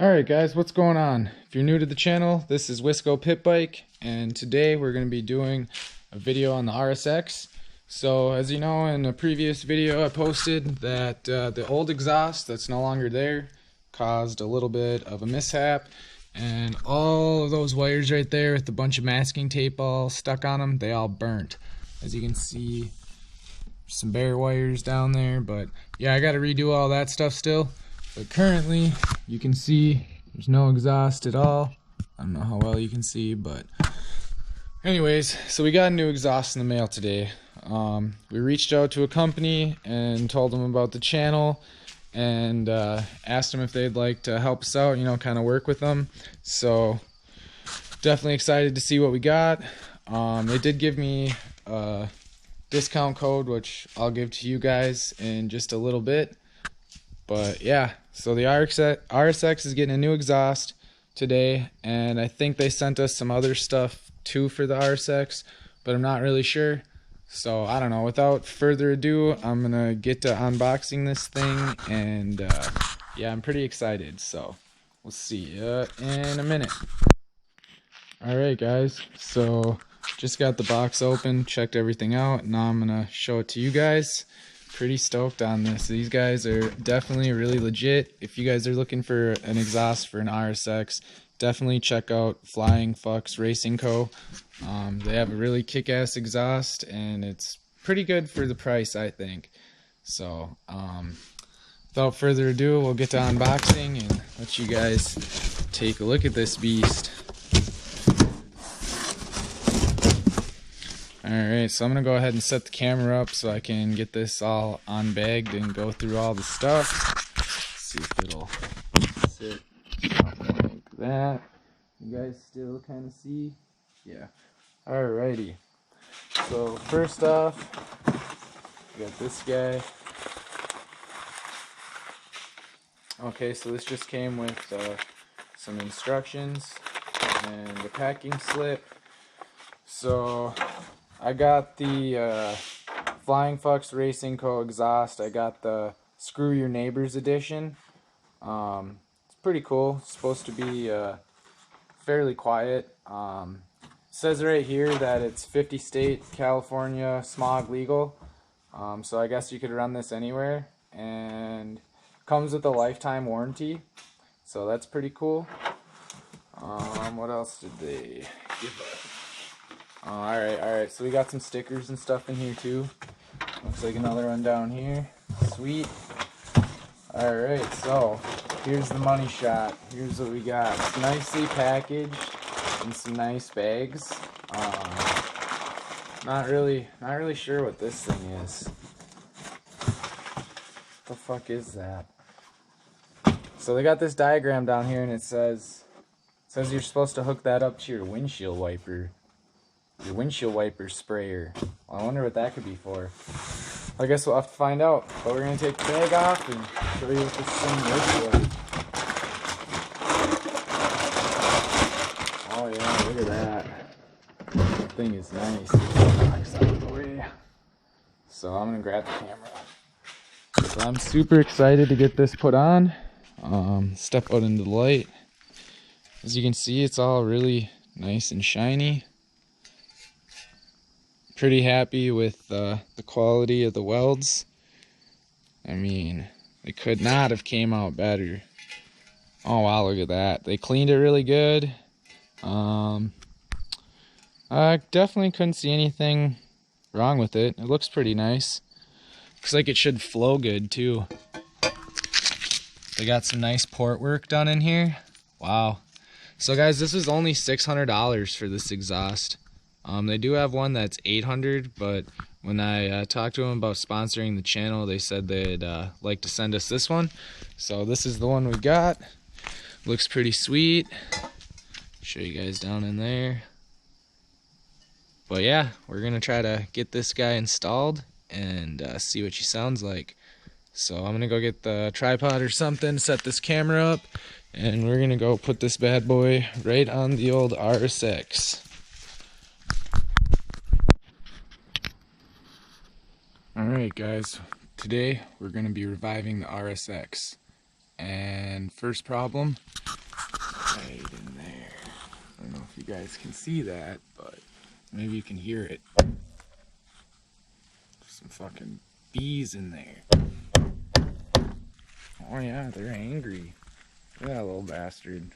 Alright guys, what's going on? If you're new to the channel, this is Wisco Pit Bike, and today we're going to be doing a video on the RSX. So as you know, in a previous video I posted that the old exhaust that's no longer there caused a little bit of a mishap, and all of those wires right there with a bunch of masking tape all stuck on them, they all burnt. As you can see, some bare wires down there, but yeah, I got to redo all that stuff still. But currently, you can see there's no exhaust at all. I don't know how well you can see, but anyways, so we got a new exhaust in the mail today. We reached out to a company and told them about the channel and asked them if they'd like to help us out, kind of work with them. So definitely excited to see what we got. They did give me a discount code, which I'll give to you guys in just a little bit. But yeah, so the RSX is getting a new exhaust today, and I think they sent us some other stuff too for the RSX, but I'm not really sure. So I don't know, without further ado, I'm gonna get to unboxing this thing, and yeah, I'm pretty excited. So we'll see you in a minute. Alright guys, so just got the box open, checked everything out, and now I'm gonna show it to you guys. Pretty stoked on this. These guys are definitely really legit. If you guys are looking for an exhaust for an RSX, definitely check out Flying Fox Racing Co. They have a really kick-ass exhaust, and it's pretty good for the price, I think. So without further ado, we'll get to unboxing and let you guys take a look at this beast. Alright, so I'm going to go ahead and set the camera up so I can get this all unbagged and go through all the stuff. Let's see if it'll sit like that. You guys still kind of see? Yeah. Alrighty. So first off, we got this guy. Okay, so this just came with some instructions and a packing slip. So I got the Flying Fox Racing Co. exhaust. I got the Screw Your Neighbors edition. It's pretty cool. It's supposed to be fairly quiet. It says right here that it's 50 state California smog legal. So I guess you could run this anywhere. And comes with a lifetime warranty. So that's pretty cool. What else did they give us? Alright, so we got some stickers and stuff in here too. Looks like another one down here. Sweet. Alright, so here's the money shot. Here's what we got. It's nicely packaged in some nice bags. Not really sure what this thing is. What the fuck is that? So they got this diagram down here, and it says you're supposed to hook that up to your windshield wiper. Your windshield wiper sprayer. Well, I wonder what that could be for. I guess we'll have to find out. But we're going to take the bag off and show you what this thing looks like. Oh yeah, look at that. That thing is nice. Box out of the way. So I'm going to grab the camera. So I'm super excited to get this put on. Step out into the light. As you can see, it's all really nice and shiny. Pretty happy with the quality of the welds. I mean, they could not have came out better. Oh wow, look at that. They cleaned it really good. I definitely couldn't see anything wrong with it. It looks pretty nice. Looks like it should flow good too. They got some nice port work done in here. Wow. So guys, this is only $600 for this exhaust. They do have one that's $800, but when I talked to them about sponsoring the channel, they said they'd like to send us this one. So this is the one we got. Looks pretty sweet. Show you guys down in there. But yeah, we're gonna try to get this guy installed and see what she sounds like. So I'm gonna go get the tripod or something, set this camera up, and we're gonna go put this bad boy right on the old RSX. Alright guys, today we're going to be reviving the RSX. And first problem, right in there. I don't know if you guys can see that, but maybe you can hear it. Some fucking bees in there. Oh yeah, they're angry. Look at that little bastard.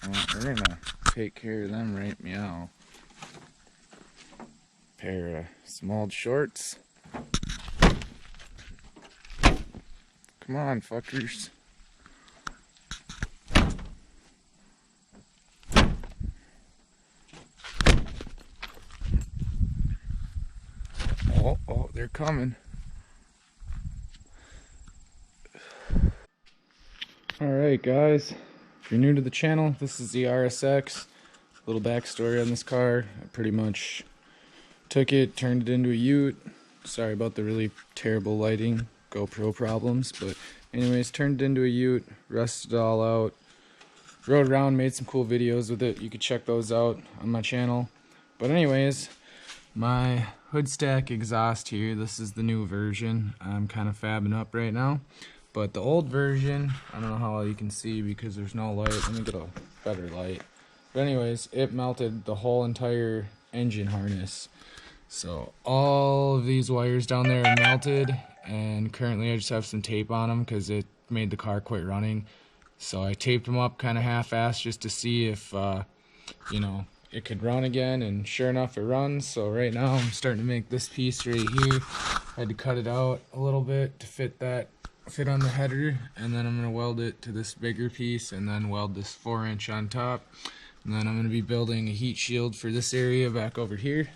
Well, we're gonna take care of them right meow. Pair of small shorts. Come on, fuckers. Oh, they're coming. Alright guys, if you're new to the channel, this is the RSX. Little backstory on this car. I pretty much took it, turned it into a Ute. Sorry about the really terrible lighting, GoPro problems, but anyways, turned it into a Ute, rusted it all out, rode around, made some cool videos with it. You could check those out on my channel. But anyways, my hood stack exhaust here, this is the new version I'm kind of fabbing up right now. But the old version, I don't know how well you can see because there's no light. Let me get a better light. But anyways, it melted the whole entire engine harness. So all of these wires down there are melted, and currently I just have some tape on them because it made the car quit running. So I taped them up kind of half-assed just to see if, you know, it could run again, and sure enough it runs. So right now I'm starting to make this piece right here. I had to cut it out a little bit to fit on the header, and then I'm going to weld it to this bigger piece and then weld this 4-inch on top, and then I'm going to be building a heat shield for this area back over here.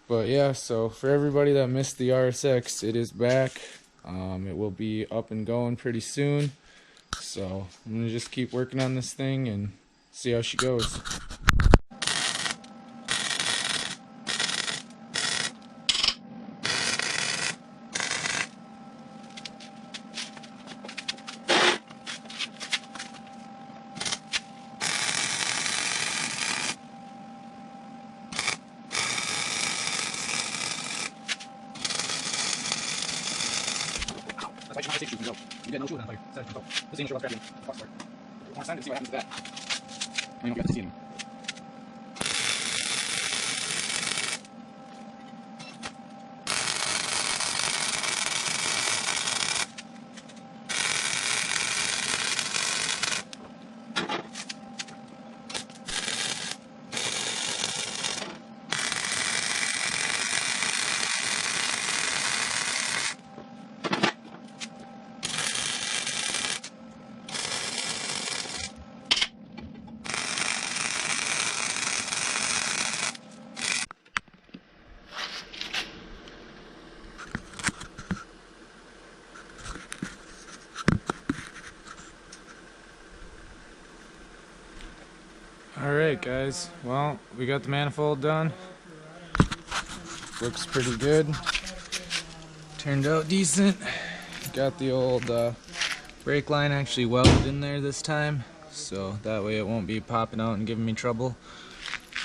But yeah, so for everybody that missed the RSX, it is back. It will be up and going pretty soon, so I'm going to just keep working on this thing and see how she goes. You get no shoe on fire. This ain't sure about scratching. Fuck for it. I want to sign it to see what happens to that. I mean, you have to see them. Alright guys, well, we got the manifold done. Looks pretty good. Turned out decent. Got the old brake line actually welded in there this time, so that way it won't be popping out and giving me trouble.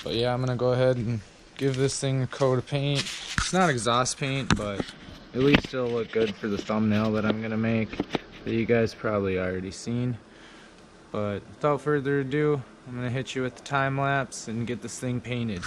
But yeah, I'm gonna go ahead and give this thing a coat of paint. It's not exhaust paint, but at least it'll look good for the thumbnail that I'm gonna make, that you guys probably already seen. But without further ado, I'm gonna hit you with the time lapse and get this thing painted.